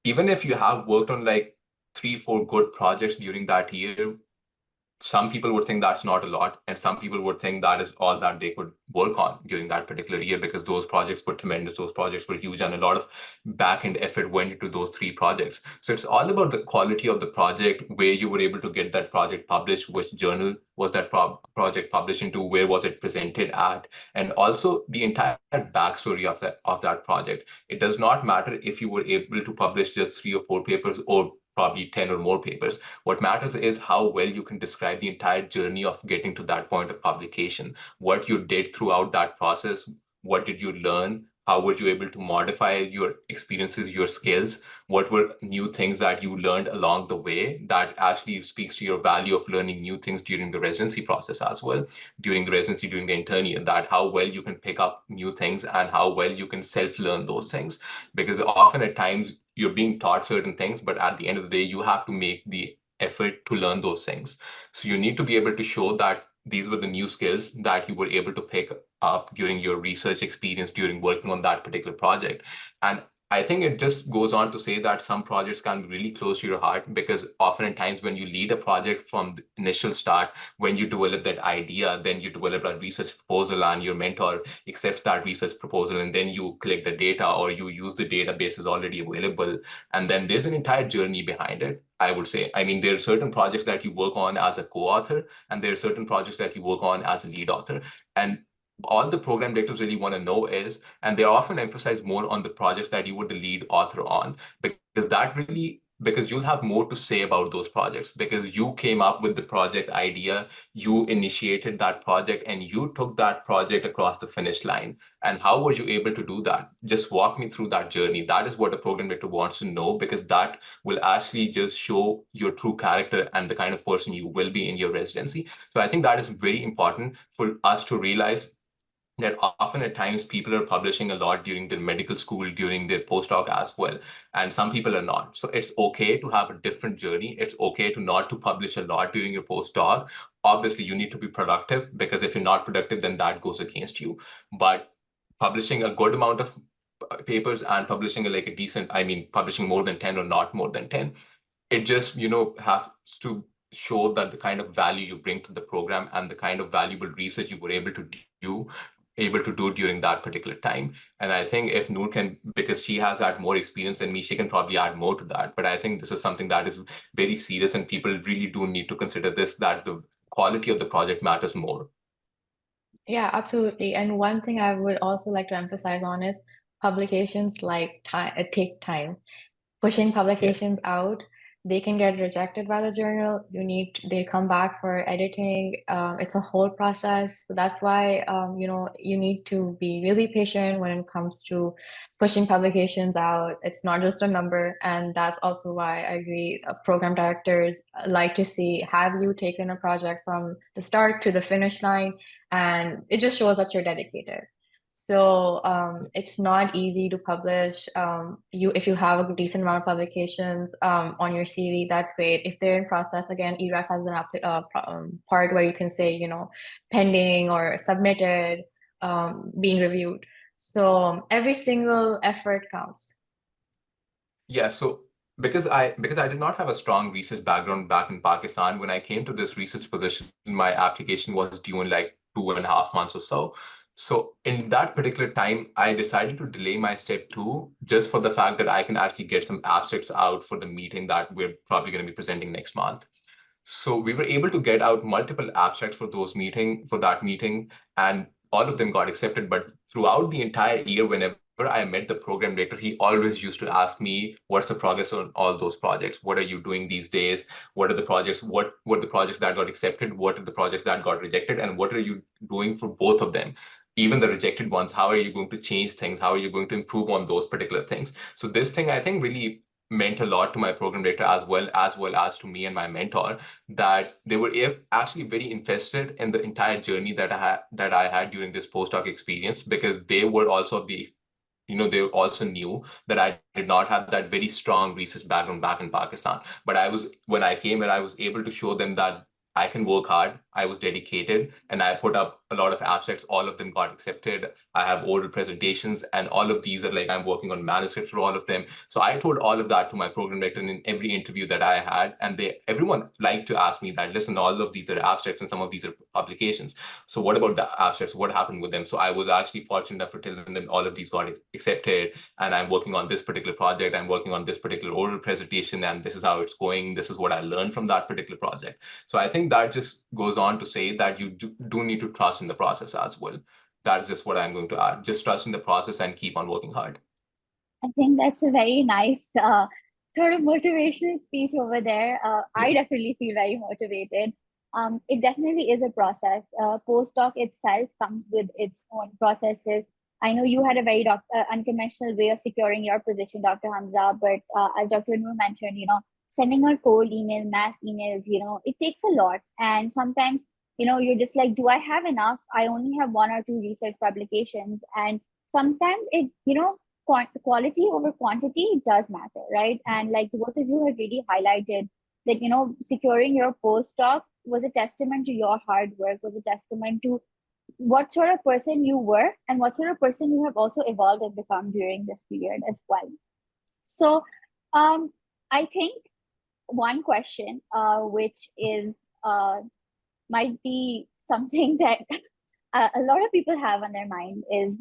Even if you have worked on like 3-4 good projects during that year, some people would think that's not a lot, and some people would think that is all that they could work on during that particular year, because those projects were tremendous, those projects were huge, and a lot of back-end effort went into those 3 projects. So it's all about the quality of the project, where you were able to get that project published, which journal was that project published into, where was it presented at, and also the entire backstory of that project. It does not matter if you were able to publish just 3 or 4 papers or probably 10 or more papers. What matters is how well you can describe the entire journey of getting to that point of publication, what you did throughout that process, what did you learn, how were you able to modify your experiences, your skills, what were new things that you learned along the way that actually speaks to your value of learning new things during the residency process as well, during the residency, during the internship, that how well you can pick up new things and how well you can self-learn those things. Because often at times, you're being taught certain things, but at the end of the day, you have to make the effort to learn those things. So you need to be able to show that these were the new skills that you were able to pick up during your research experience, during working on that particular project. And I think it just goes on to say that some projects can be really close to your heart, because oftentimes when you lead a project from the initial start, when you develop that idea, then you develop a research proposal and your mentor accepts that research proposal, and then you collect the data or you use the databases already available. And then there's an entire journey behind it, I would say. I mean, there are certain projects that you work on as a co-author, and there are certain projects that you work on as a lead author. And all the program directors really want to know is, and they often emphasize more on the projects that you were the lead author on, because you'll have more to say about those projects, because you came up with the project idea, you initiated that project, and you took that project across the finish line. And how were you able to do that? Just walk me through that journey. That is what a program director wants to know, because that will actually just show your true character and the kind of person you will be in your residency. So I think that is very important for us to realize that often at times people are publishing a lot during their medical school, during their postdoc as well, and some people are not. So it's okay to have a different journey. It's okay to not to publish a lot during your postdoc. Obviously, you need to be productive, because if you're not productive, then that goes against you. But publishing a good amount of papers and publishing like a decent, I mean, publishing more than 10 or not more than 10, it just, has to show that the kind of value you bring to the program and the kind of valuable research you were able to do during that particular time. And I think if Noor can, because she has had more experience than me, she can probably add more to that. But I think this is something that is very serious, and people really do need to consider this, that the quality of the project matters more. Yeah, absolutely. And one thing I would also like to emphasize on is publications like time, take time. Pushing publications out, they can get rejected by the journal. They come back for editing. It's a whole process. So that's why, you need to be really patient when it comes to pushing publications out. It's not just a number. And that's also why I agree, program directors like to see, have you taken a project from the start to the finish line? And it just shows that you're dedicated. So it's not easy to publish. If you have a decent amount of publications on your CV, that's great. If they're in process, again, ERAS has an part where you can say, pending or submitted, being reviewed. So every single effort counts. Yeah, so because I did not have a strong research background back in Pakistan, when I came to this research position, my application was due in like 2.5 months or so. So in that particular time, I decided to delay my step 2 just for the fact that I can actually get some abstracts out for the meeting that we're probably going to be presenting next month. So we were able to get out multiple abstracts for that meeting, and all of them got accepted. But throughout the entire year, whenever I met the program director, he always used to ask me, what's the progress on all those projects? What are you doing these days? What are the projects? What were the projects that got accepted? What are the projects that got rejected? And what are you doing for both of them? Even the rejected ones, how are you going to change things? How are you going to improve on those particular things? So this thing, I think, really meant a lot to my program director as well as to me and my mentor, that they were actually very invested in the entire journey that I had during this postdoc experience, because they were also they also knew that I did not have that very strong research background back in Pakistan. But when I came here, I was able to show them that I can work hard. I was dedicated, and I put up a lot of abstracts. All of them got accepted. I have oral presentations, and all of these are like, I'm working on manuscripts for all of them. So I told all of that to my program director in every interview that I had, and everyone liked to ask me that, listen, all of these are abstracts and some of these are publications. So what about the abstracts? What happened with them? So I was actually fortunate enough to tell them that all of these got accepted, and I'm working on this particular project. I'm working on this particular oral presentation, and this is how it's going. This is what I learned from that particular project. So I think that just goes on to say that you do need to trust in the process as well. That is just what I'm going to add. Just trust in the process and keep on working hard. I think that's a very nice sort of motivational speech over there. I definitely feel very motivated. It definitely is a process. Postdoc itself comes with its own processes. I know you had a very unconventional way of securing your position, Dr. Hamza, but as Dr. Noor mentioned, sending out cold email, mass emails, it takes a lot. And sometimes, you're just like, do I have enough? I only have 1 or 2 research publications. And sometimes quality over quantity does matter, right? And like both of you have really highlighted that, securing your postdoc was a testament to your hard work, was a testament to what sort of person you were and what sort of person you have also evolved and become during this period as well. So I think one question, which is might be something that a lot of people have on their mind is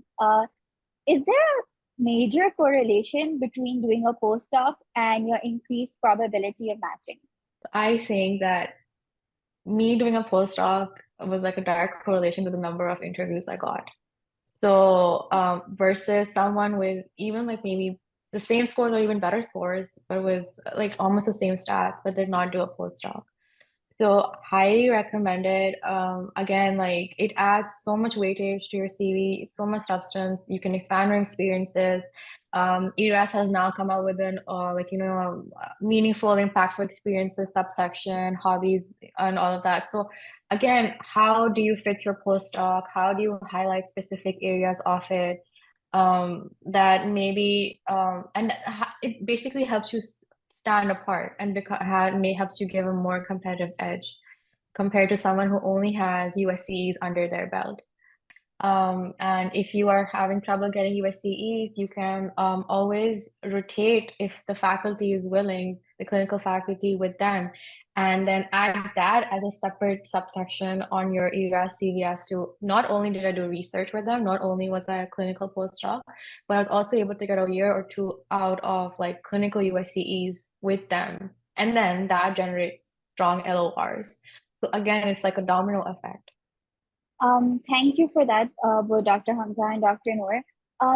there a major correlation between doing a postdoc and your increased probability of matching? I think that me doing a postdoc was like a direct correlation to the number of interviews I got. So versus someone with even like maybe the same scores or even better scores, but with like almost the same stats, but did not do a postdoc. So highly recommended. Again, like it adds so much weightage to your CV, so much substance. You can expand your experiences. ERAS has now come out with an meaningful, impactful experiences subsection, hobbies, and all of that. So again, how do you fit your postdoc? How do you highlight specific areas of it? That maybe it basically helps you stand apart and may helps you give a more competitive edge compared to someone who only has USCEs under their belt. And if you are having trouble getting USCEs, you can always rotate if the faculty is willing, the clinical faculty with them, and then add that as a separate subsection on your ERAS CV as to not only did I do research with them, not only was I a clinical postdoc, but I was also able to get a year or two out of like clinical USCEs with them. And then that generates strong LORs. So again, it's like a domino effect. Thank you for that, both Dr. Hamza and Dr. Noor.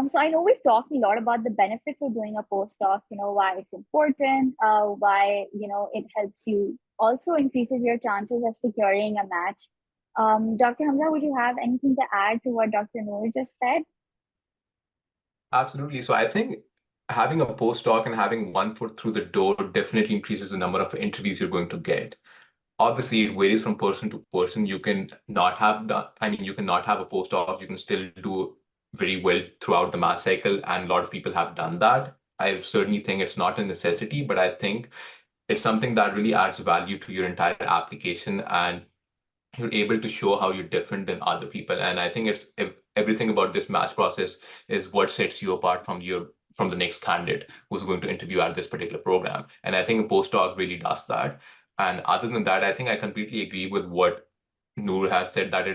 So I know we've talked a lot about the benefits of doing a postdoc, why it's important, why, it helps you, also increases your chances of securing a match. Dr. Hamza, would you have anything to add to what Dr. Noor just said? Absolutely. So I think having a postdoc and having one foot through the door definitely increases the number of interviews you're going to get. Obviously, it varies from person to person. You can not have you can not have a postdoc. You can still do very well throughout the math cycle, and a lot of people have done that. I certainly think it's not a necessity, but I think it's something that really adds value to your entire application, and you're able to show how you're different than other people. And I think it's everything about this match process is what sets you apart from the next candidate who's going to interview at this particular program. And I think a postdoc really does that. And other than that, I think I completely agree with what Noor has said, that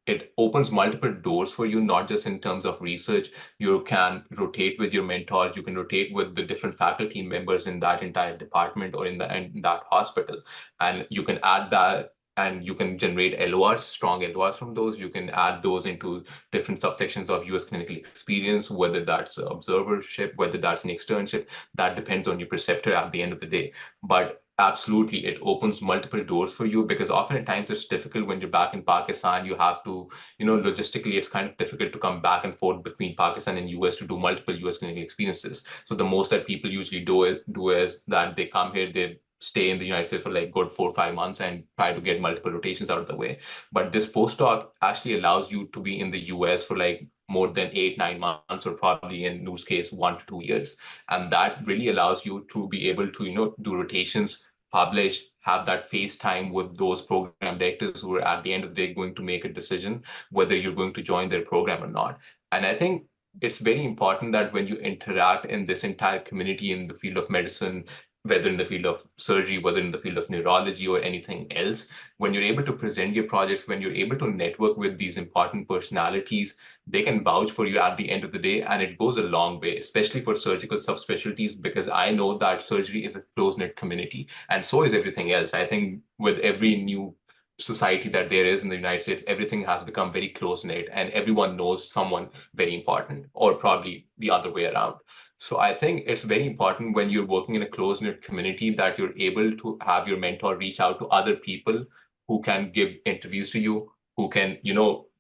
it opens multiple doors for you, not just in terms of research. You can rotate with your mentors, you can rotate with the different faculty members in that entire department or in that hospital. And you can add that, and you can generate LORs, strong LORs from those. You can add those into different subsections of US clinical experience, whether that's observership, whether that's an externship. That depends on your preceptor at the end of the day. But absolutely, it opens multiple doors for you, because often at times it's difficult when you're back in Pakistan. You have to, logistically, it's kind of difficult to come back and forth between Pakistan and US to do multiple US clinical experiences. So the most that people usually do is that they come here, they stay in the United States for like good 4 or 5 months and try to get multiple rotations out of the way. But this postdoc actually allows you to be in the US for like more than 8-9 months, or probably in Noor's case, 1 to 2 years. And that really allows you to be able to, do rotations, publish, have that face time with those program directors who are at the end of the day going to make a decision whether you're going to join their program or not. And I think it's very important that when you interact in this entire community in the field of medicine, whether in the field of surgery, whether in the field of neurology or anything else, when you're able to present your projects, when you're able to network with these important personalities, they can vouch for you at the end of the day. And it goes a long way, especially for surgical subspecialties, because I know that surgery is a close-knit community, and so is everything else. I think with every new society that there is in the United States, everything has become very close-knit, and everyone knows someone very important, or probably the other way around. So I think it's very important when you're working in a close-knit community that you're able to have your mentor reach out to other people who can give interviews to you, who can,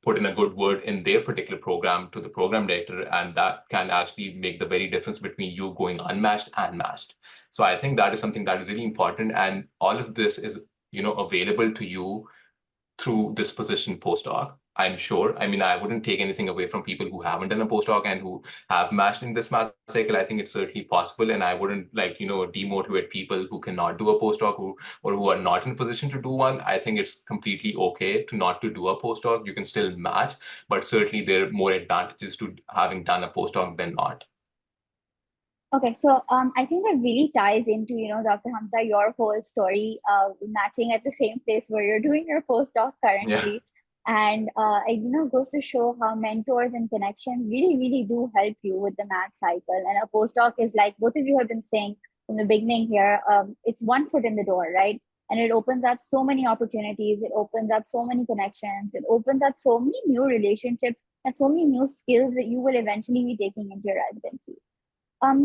put in a good word in their particular program to the program director, and that can actually make the very difference between you going unmatched and matched. So I think that is something that is really important, and all of this is, available to you through this position postdoc. I'm sure. I mean, I wouldn't take anything away from people who haven't done a postdoc and who have matched in this math cycle. I think it's certainly possible, and I wouldn't demotivate people who cannot do a postdoc or who are not in a position to do one. I think it's completely okay to not to do a postdoc. You can still match, but certainly there are more advantages to having done a postdoc than not. Okay, so I think that really ties into, Dr. Hamza, your whole story, matching at the same place where you're doing your postdoc currently. And it goes to show how mentors and connections really, really do help you with the math cycle. And a postdoc is like both of you have been saying from the beginning here, it's one foot in the door, right? And it opens up so many opportunities. It opens up so many connections. It opens up so many new relationships and so many new skills that you will eventually be taking into your residency.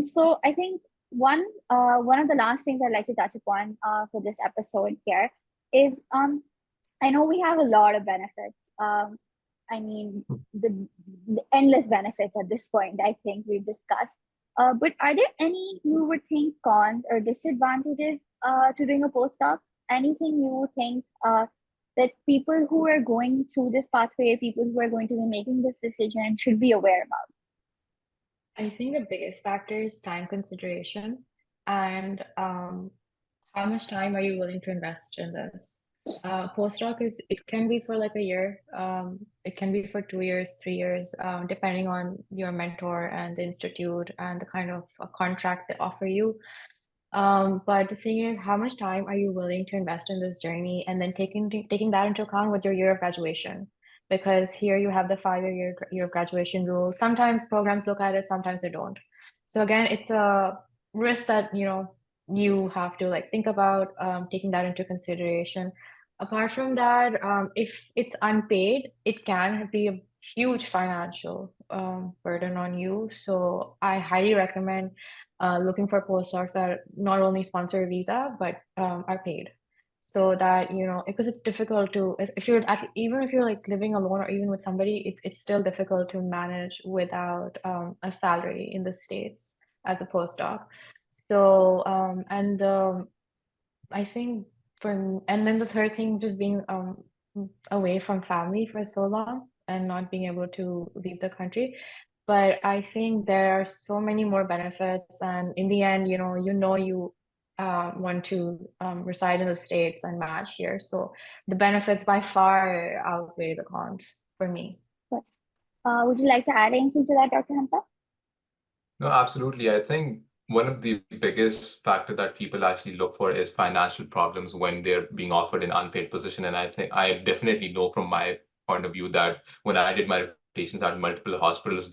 So I think one of the last things I'd like to touch upon for this episode here is I know we have a lot of benefits. I mean the endless benefits at this point. I think we've discussed. But are there any you would think cons or disadvantages to doing a postdoc? Anything you would think that people who are going through this pathway, people who are going to be making this decision, should be aware about? I think the biggest factor is time consideration and how much time are you willing to invest in this? Postdoc it can be for like a year, it can be for 2 years, 3 years, depending on your mentor and the institute and the kind of contract they offer you. But the thing is, how much time are you willing to invest in this journey, and then taking that into account with your year of graduation? Because here you have the 5-year year of graduation rule. Sometimes programs look at it, sometimes they don't. So again, it's a risk that you have to like think about taking that into consideration. Apart from that, if it's unpaid, it can be a huge financial burden on you. So I highly recommend looking for postdocs that not only sponsor a visa but are paid, so that because it's difficult to, if you're even if you're like living alone or even with somebody, it's still difficult to manage without a salary in the States as a postdoc. So and I think and then the third thing, just being away from family for so long and not being able to leave the country. But I think there are so many more benefits, and in the end, you want to reside in the States and match here. So the benefits by far outweigh the cons for me. Yes. Would you like to add anything to that, Dr. Hamza? No, absolutely. I think one of the biggest factor that people actually look for is financial problems when they're being offered an unpaid position. And I think I definitely know from my point of view that when I did my rotations at multiple hospitals,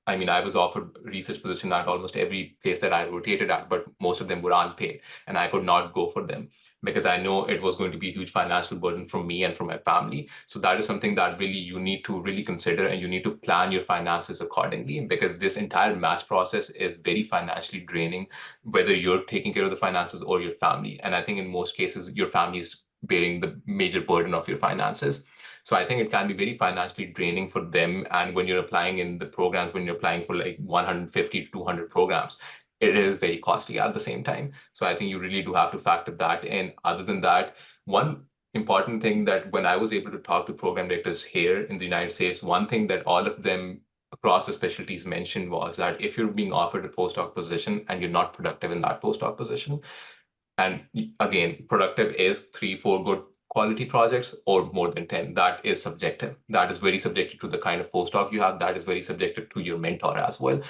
I was offered research position at almost every place that I rotated at, but most of them were unpaid, and I could not go for them because I know it was going to be a huge financial burden for me and for my family. So that is something that really you need to really consider, and you need to plan your finances accordingly, because this entire match process is very financially draining, whether you're taking care of the finances or your family. And I think in most cases, your family is bearing the major burden of your finances. So I think it can be very financially draining for them. And when you're applying in the programs, when you're applying for like 150 to 200 programs, it is very costly at the same time. So I think you really do have to factor that in. Other than that, one important thing that when I was able to talk to program directors here in the United States, one thing that all of them across the specialties mentioned was that if you're being offered a postdoc position and you're not productive in that postdoc position, and again, productive is 3, 4 good quality projects or more than 10. That is subjective. That is very subjective to the kind of postdoc you have. That is very subjective to your mentor as well.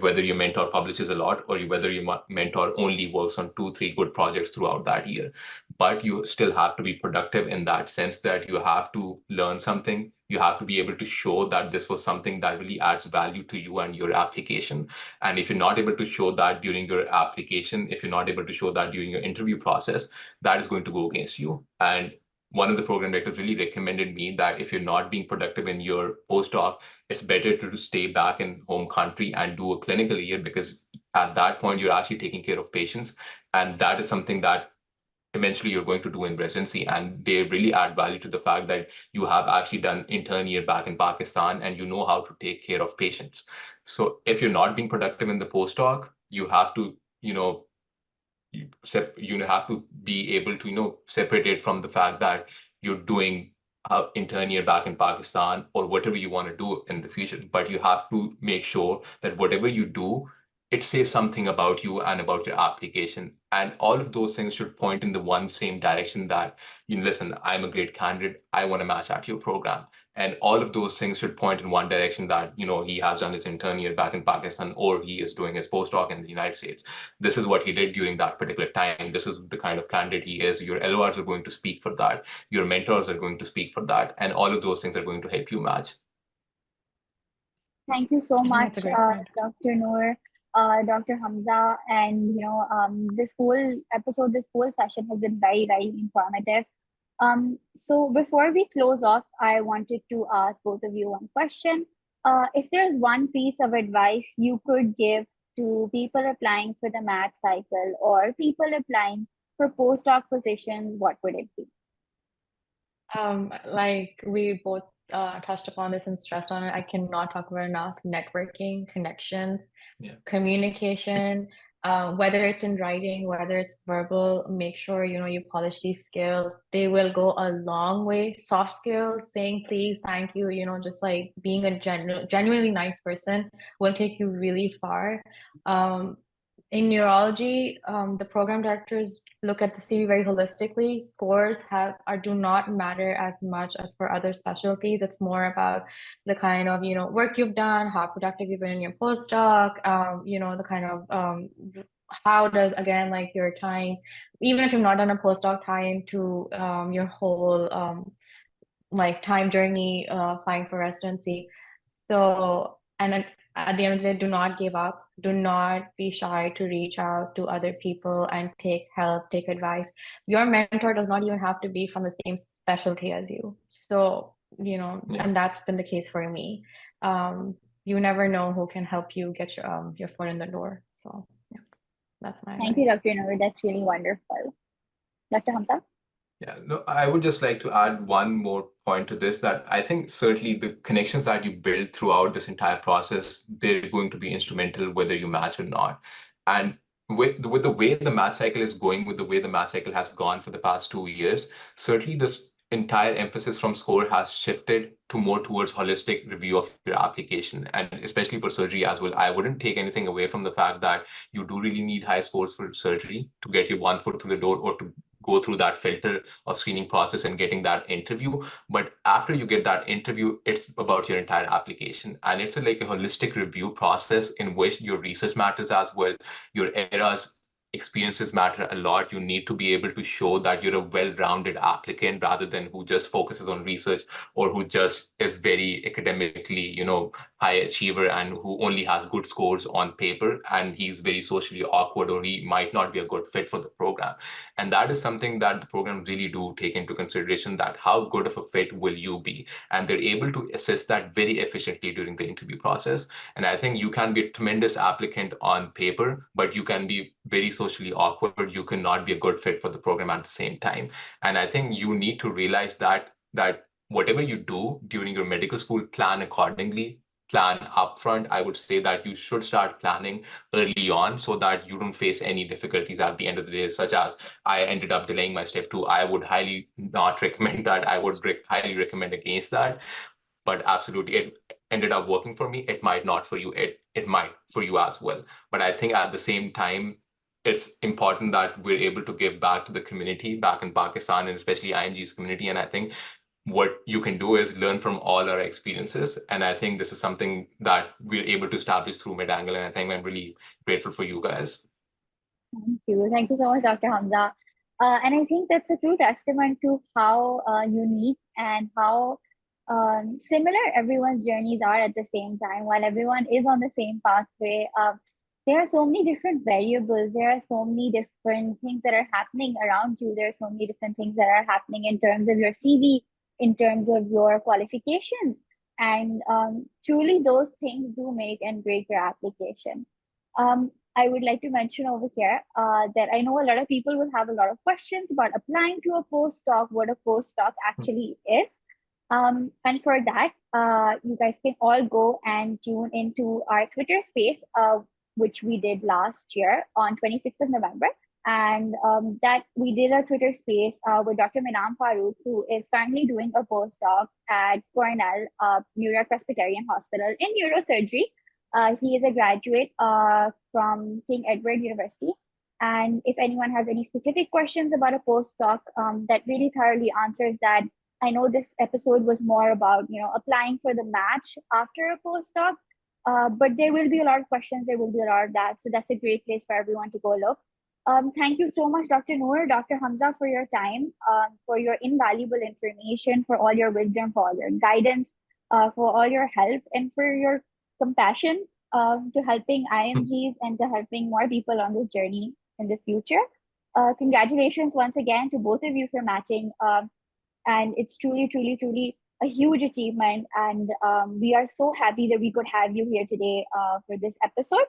Whether your mentor publishes a lot or whether your mentor only works on 2, 3 good projects throughout that year. But you still have to be productive in that sense that you have to learn something. You have to be able to show that this was something that really adds value to you and your application. And if you're not able to show that during your application, if you're not able to show that during your interview process, that is going to go against you. And one of the program directors really recommended me that if you're not being productive in your postdoc, it's better to stay back in home country and do a clinical year, because at that point, you're actually taking care of patients. And that is something that eventually you're going to do in residency, and they really add value to the fact that you have actually done intern year back in Pakistan and you know how to take care of patients. So if you're not being productive in the postdoc, you have to, you have to be able to, separate it from the fact that you're doing intern year back in Pakistan or whatever you want to do in the future. But you have to make sure that whatever you do, it says something about you and about your application. And all of those things should point in the one same direction that, you listen, I'm a great candidate. I want to match at your program. And all of those things should point in one direction that, he has done his intern year back in Pakistan, or he is doing his postdoc in the United States. This is what he did during that particular time. This is the kind of candidate he is. Your LORs are going to speak for that. Your mentors are going to speak for that. And all of those things are going to help you match. Thank you so I think much, that's a great point. Dr. Noor, Dr. Hamza, and this whole episode, this whole session has been very, very informative. So before we close off, I wanted to ask both of you one question. If there's one piece of advice you could give to people applying for the math cycle or people applying for postdoc positions, what would it be? Like we both touched upon this and stressed on it, I cannot talk about enough networking, connections, communication, whether it's in writing, whether it's verbal, make sure you polish these skills. They will go a long way. Soft skills, saying please, thank you, just like being a genuinely nice person will take you really far. In neurology, the program directors look at the CV very holistically. Scores do not matter as much as for other specialties. It's more about the kind of work you've done, how productive you've been in your postdoc, the kind of how does, again, like your time, even if you've not done a postdoc, time to your whole like time journey applying for residency. So, and at the end of the day, do not give up. Do not be shy to reach out to other people and take help, take advice. Your mentor does not even have to be from the same specialty as you. So, and that's been the case for me. You never know who can help you get your foot in the door. So, yeah, that's my Thank you, advice. Dr. Noor. That's really wonderful. Dr. Hamza? Yeah, no, I would just like to add one more point to this, that I think certainly the connections that you build throughout this entire process, they're going to be instrumental whether you match or not. And with the way the match cycle is going, with the way the match cycle has gone for the past 2 years, certainly this entire emphasis from SCORE has shifted to more towards holistic review of your application, and especially for surgery as well. I wouldn't take anything away from the fact that you do really need high scores for surgery to get you one foot through the door or to go through that filter of screening process and getting that interview. But after you get that interview, it's about your entire application. And it's like a holistic review process in which your research matters as well. Your eras, experiences matter a lot. You need to be able to show that you're a well-rounded applicant rather than who just focuses on research or who just is very academically, high achiever and who only has good scores on paper and he's very socially awkward or he might not be a good fit for the program. And that is something that the program really do take into consideration, that how good of a fit will you be? And they're able to assess that very efficiently during the interview process. And I think you can be a tremendous applicant on paper, but you can be very socially awkward. You cannot be a good fit for the program at the same time. And I think you need to realize that whatever you do during your medical school, plan accordingly. Plan upfront. I would say that you should start planning early on so that you don't face any difficulties at the end of the day, such as I ended up delaying my step 2. I would highly not recommend that. I would highly recommend against that. But absolutely, it ended up working for me. It might not for you. It might for you as well. But I think at the same time, it's important that we're able to give back to the community back in Pakistan and especially IMG's community. And I think what you can do is learn from all our experiences. And I think this is something that we're able to establish through MedAngle. And I think I'm really grateful for you guys. Thank you. Thank you so much, Dr. Hamza. And I think that's a true testament to how unique and how similar everyone's journeys are at the same time. While everyone is on the same pathway, there are so many different variables. There are so many different things that are happening around you. There are so many different things that are happening in terms of your CV, in terms of your qualifications. And truly, those things do make and break your application. I would like to mention over here that I know a lot of people will have a lot of questions about applying to a postdoc, what a postdoc actually is. And for that, you guys can all go and tune into our Twitter space, which we did last year on 26th of November. And that we did a Twitter space with Dr. Minam Farooq, who is currently doing a postdoc at Cornell New York Presbyterian Hospital in neurosurgery. He is a graduate from King Edward University. And if anyone has any specific questions about a postdoc that really thoroughly answers that, I know this episode was more about, applying for the match after a postdoc, but there will be a lot of questions. There will be a lot of that. So that's a great place for everyone to go look. Thank you so much, Dr. Noor, Dr. Hamza, for your time, for your invaluable information, for all your wisdom, for all your guidance, for all your help, and for your compassion to helping IMGs and to helping more people on this journey in the future. Congratulations once again to both of you for matching. And it's truly, truly, truly a huge achievement. And we are so happy that we could have you here today for this episode.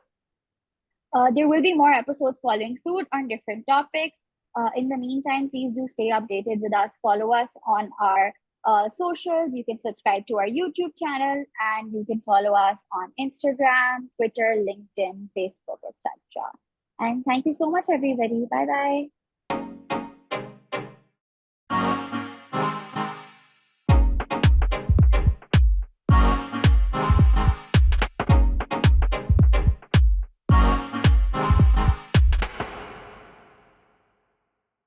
There will be more episodes following suit on different topics. In the meantime, please do stay updated with us. Follow us on our socials. You can subscribe to our YouTube channel, and you can follow us on Instagram, Twitter, LinkedIn, Facebook, etc. And thank you so much, everybody. Bye-bye.